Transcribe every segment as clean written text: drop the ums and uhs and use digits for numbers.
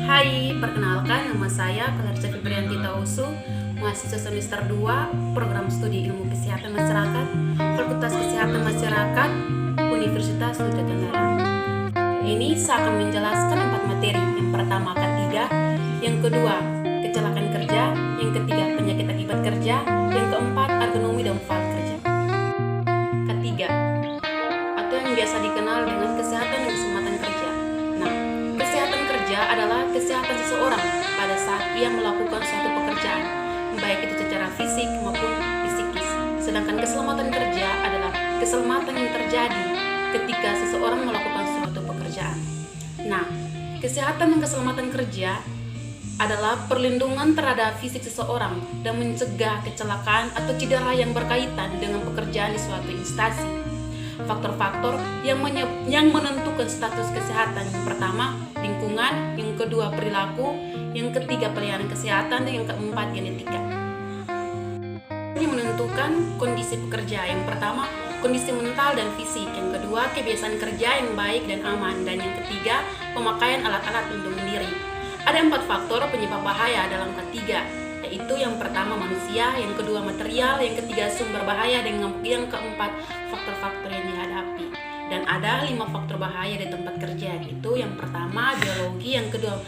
Hai, perkenalkan nama saya Clarissa Febrianti Tausu, mahasiswa semester 2 Program Studi Ilmu Kesehatan Masyarakat, Fakultas Kesehatan Masyarakat, Universitas Nusa Tenggara. Ini saya akan menjelaskan 4 materi. Yang pertama K3, yang kedua kecelakaan kerja, yang ketiga penyakit akibat kerja, yang keempat ergonomi dan fal kerja. K3 atau yang biasa dikenal dengan kesehatan dan keselamatan kerja. Nah, kesehatan kerja adalah kesehatan seseorang pada saat ia melakukan suatu pekerjaan, baik itu secara fisik maupun psikis. Sedangkan keselamatan kerja adalah keselamatan yang terjadi ketika seseorang melakukan suatu pekerjaan. Nah, kesehatan dan keselamatan kerja adalah perlindungan terhadap fisik seseorang dan mencegah kecelakaan atau cedera yang berkaitan dengan pekerjaan di suatu instansi. Faktor-faktor yang menentukan status kesehatan: yang pertama lingkungan, yang kedua perilaku, yang ketiga pelayanan kesehatan, dan yang keempat genetika. Ini menentukan kondisi pekerja. Yang pertama kondisi mental dan fisik, yang kedua kebiasaan kerja yang baik dan aman, dan yang ketiga pemakaian alat-alat pelindung diri. Ada 4 faktor penyebab bahaya dalam K3, yaitu yang pertama manusia, yang kedua material, yang ketiga sumber bahaya, dan yang keempat faktor-faktor yang dihadapi. Dan ada 5 faktor bahaya di tempat kerja, yaitu yang pertama biologi, yang kedua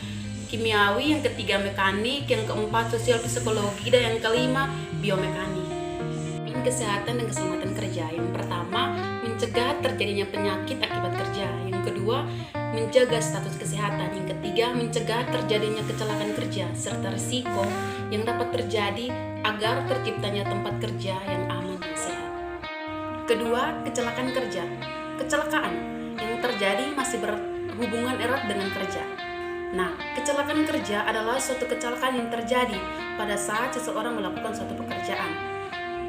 kimiawi, yang ketiga mekanik, yang keempat sosial psikologi, dan yang kelima biomekanik. Kesehatan dan keselamatan kerja. Yang pertama mencegah terjadinya penyakit akibat kerja, yang kedua menjaga status kesehatan, yang ketiga mencegah terjadinya kecelakaan kerja serta risiko yang dapat terjadi agar terciptanya tempat kerja yang aman dan sehat. Kedua, kecelakaan kerja. Kecelakaan yang terjadi masih berhubungan erat dengan kerja. Nah, kecelakaan kerja adalah suatu kecelakaan yang terjadi pada saat seseorang melakukan suatu pekerjaan.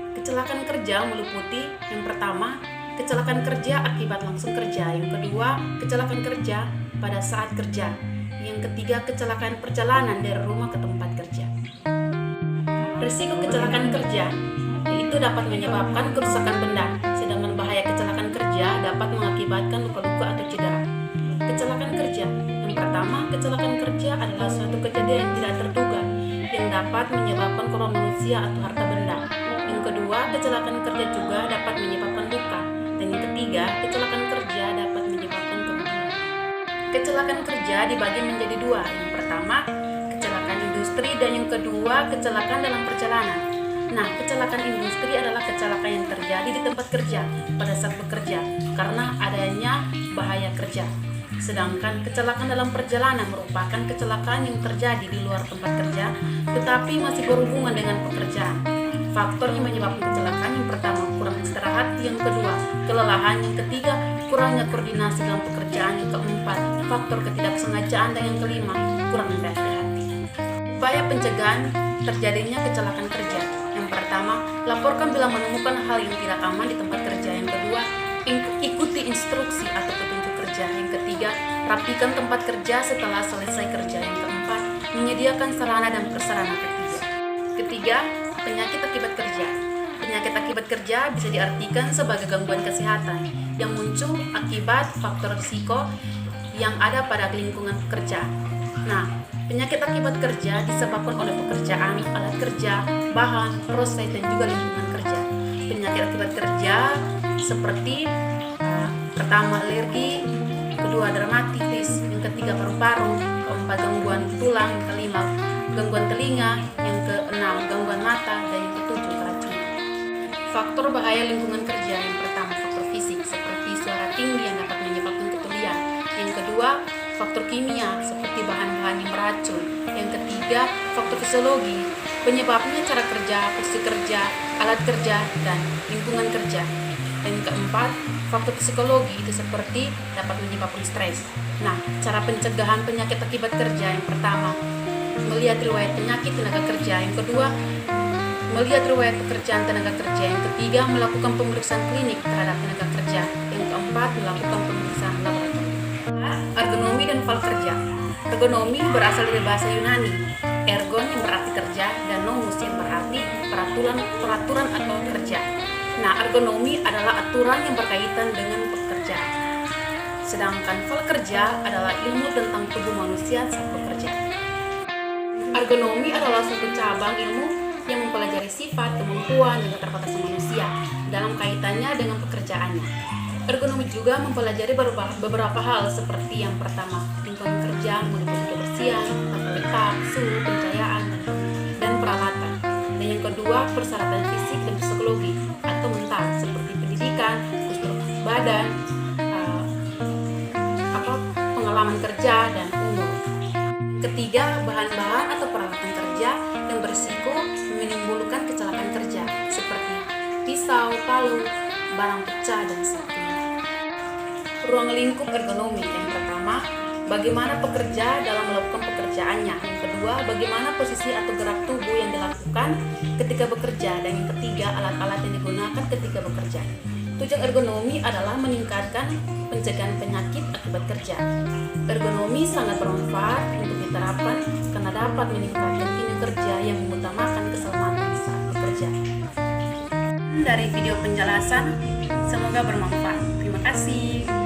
Kecelakaan kerja meliputi yang pertama kecelakaan kerja akibat langsung kerja, yang kedua kecelakaan kerja pada saat kerja, yang ketiga kecelakaan perjalanan dari rumah ke tempat kerja. Risiko kecelakaan kerja yaitu dapat menyebabkan kerusakan benda, sedangkan bahaya kecelakaan kerja dapat mengakibatkan luka-luka atau cedera. Kecelakaan kerja yang pertama, kecelakaan kerja adalah suatu kejadian yang tidak terduga yang dapat menyebabkan korban manusia atau harta benda. Yang kedua, kecelakaan kerja juga dapat menyebabkan luka. Dan yang ketiga, kecelakaan kerja dapat menyebabkan kerugian. Kecelakaan kerja dibagi menjadi 2. Yang pertama, kecelakaan industri, dan yang kedua, kecelakaan dalam perjalanan. Nah, kecelakaan industri adalah kecelakaan yang terjadi di tempat kerja pada saat bekerja karena adanya bahaya kerja. Sedangkan kecelakaan dalam perjalanan merupakan kecelakaan yang terjadi di luar tempat kerja tetapi masih berhubungan dengan pekerjaan. Faktor yang menyebabkan kecelakaan: yang pertama kurang istirahat, yang kedua kelelahan, yang ketiga kurangnya koordinasi dalam pekerjaan, yang keempat faktor ketidaksengajaan, dan yang kelima kurang hati-hati. Upaya pencegahan terjadinya kecelakaan kerja: yang pertama laporkan bila menemukan hal yang tidak aman di tempat kerja, yang kedua ikuti instruksi atau petunjuk kerja, yang ketiga rapikan tempat kerja setelah selesai kerja, yang keempat menyediakan sarana dan prasarana ketiga penyakit akibat kerja. Penyakit akibat kerja bisa diartikan sebagai gangguan kesehatan yang muncul akibat faktor risiko yang ada pada lingkungan kerja. Nah, penyakit akibat kerja disebabkan oleh pekerjaan, alat kerja, bahan, proses, dan juga lingkungan kerja. Penyakit akibat kerja seperti pertama alergi, kedua dermatitis, yang ketiga paru-paru, keempat gangguan tulang, yang kelima gangguan telinga, yang keenam gangguan mata, dan yang ketujuh keracunan. Faktor bahaya lingkungan kerja: yang pertama faktor fisik seperti suara tinggi yang dapat menyebabkan ketulian, yang kedua faktor kimia seperti bahan-bahan yang beracun, yang ketiga faktor fisiologi penyebabnya cara kerja, posisi kerja, alat kerja, dan lingkungan kerja, dan yang keempat faktor psikologi itu seperti dapat menyebabkan stres. Nah, cara pencegahan penyakit akibat kerja: yang pertama melihat riwayat penyakit tenaga kerja, yang kedua melihat riwayat pekerjaan tenaga kerja, yang ketiga melakukan pemeriksaan klinik terhadap tenaga kerja, yang keempat melakukan pemeriksaan laboratorium. Ergonomi dan fal kerja. Ergonomi berasal dari bahasa Yunani, ergon yang berarti kerja, dan nomos yang berarti peraturan atau kerja. Nah, ergonomi adalah aturan yang berkaitan dengan pekerjaan. Sedangkan fal kerja adalah ilmu tentang tubuh manusia saat bekerja. Ergonomi adalah suatu cabang ilmu yang mempelajari sifat, kemampuan, dan keterbatasan manusia dalam kaitannya dengan pekerjaannya. Ergonomi juga mempelajari beberapa hal seperti yang pertama, lingkungan kerja, meliputi kebersihan, tata letak, suhu, pencahayaan, dan peralatan. Dan yang kedua, persyaratan fisik dan psikologi atau mental seperti pendidikan, postur badan, pengalaman kerja, dan umur. Ketiga, bahan-bahan atau peralatan kerja yang berisiko menimbulkan kecelakaan kerja seperti pisau, palu, barang pecah, dan sebagainya. Ruang lingkup ergonomi yang pertama, bagaimana pekerja dalam melakukan pekerjaannya. Yang kedua, bagaimana posisi atau gerak tubuh yang dilakukan ketika bekerja. Dan yang ketiga, alat-alat yang digunakan ketika bekerja. Tujuan ergonomi adalah meningkatkan pencegahan penyakit akibat kerja. Ergonomi sangat bermanfaat untuk diterapkan karena dapat meningkatkan kinerja yang mengutamakan keselamatan saat bekerja. Dari video penjelasan, semoga bermanfaat. Terima kasih.